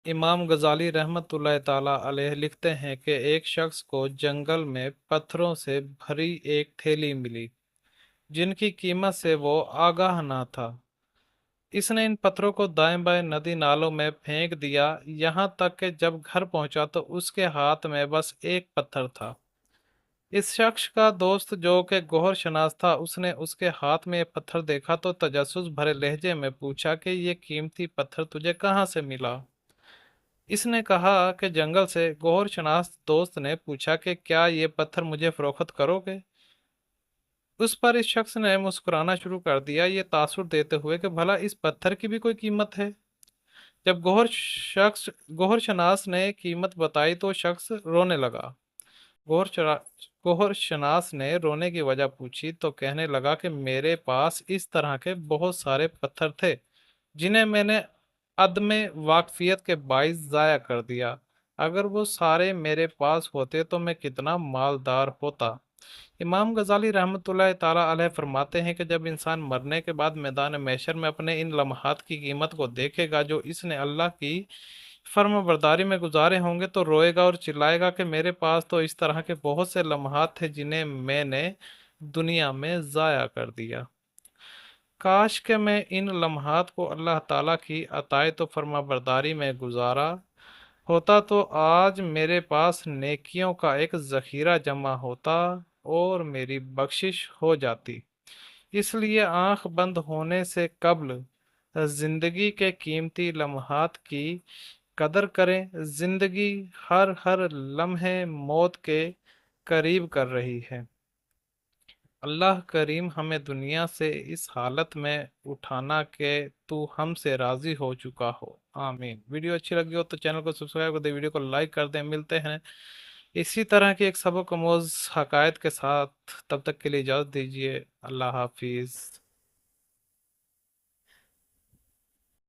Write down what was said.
इमाम गजाली रहमतुल्लाह ताला अलैह लिखते हैं कि एक शख्स को जंगल में पत्थरों से भरी एक थैली मिली जिनकी कीमत से वो आगाह ना था। इसने इन पत्थरों को दाएं बाएं नदी नालों में फेंक दिया, यहाँ तक कि जब घर पहुंचा तो उसके हाथ में बस एक पत्थर था। इस शख्स का दोस्त जो कि गौहर शनास था, उसने उसके हाथ में ये पत्थर देखा तो तजस्सुस भरे लहजे में पूछा कि ये कीमती पत्थर तुझे कहाँ से मिला। इसने कहा कि जंगल से। गौहर शनास दोस्त ने पूछा कि क्या ये पत्थर मुझे फरोख्त करोगे। उस पर इस शख्स ने मुस्कुराना शुरू कर दिया, ये तासुर देते हुए कि भला इस पत्थर की भी कोई कीमत है। जब गौहर शनास ने कीमत बताई तो शख्स रोने लगा। गौहर शरा- गौहर शनास ने रोने की वजह पूछी तो कहने लगा कि मेरे पास इस तरह के बहुत सारे पत्थर थे जिन्हें मैंने अदम वाकफियत के बाइस जाया कर दिया। अगर वो सारे मेरे पास होते तो मैं कितना मालदार होता। इमाम गजाली रहमतुल्लाह ताला अलैह फरमाते हैं कि जब इंसान मरने के बाद मैदान महशर में अपने इन लम्हात की कीमत को देखेगा जो इसने अल्लाह की फर्माबरदारी में गुजारे होंगे, तो रोएगा और चिल्लाएगा कि मेरे पास तो इस तरह के बहुत से लम्हात थे जिन्हें मैंने दुनिया में ज़ाया कर दिया। काश कि मैं इन लम्हात को अल्लाह ताला की अतायत तो फर्माबरदारी में गुजारा होता तो आज मेरे पास नेकियों का एक ज़ख़ीरा जमा होता और मेरी बख्शिश हो जाती। इसलिए आंख बंद होने से कब्ल जिंदगी के कीमती लम्हात की कदर करें। जिंदगी हर हर लम्हे मौत के करीब कर रही है। अल्लाह करीम हमें दुनिया से इस हालत में उठाना के तू हमसे राजी हो चुका हो। आमीन। वीडियो अच्छी लगी हो तो चैनल को सब्सक्राइब कर दे, वीडियो को लाइक कर दें। मिलते हैं इसी तरह की एक सबक आमोज़ हकायत के साथ। तब तक के लिए इजाज़त दीजिए। अल्लाह हाफिज़।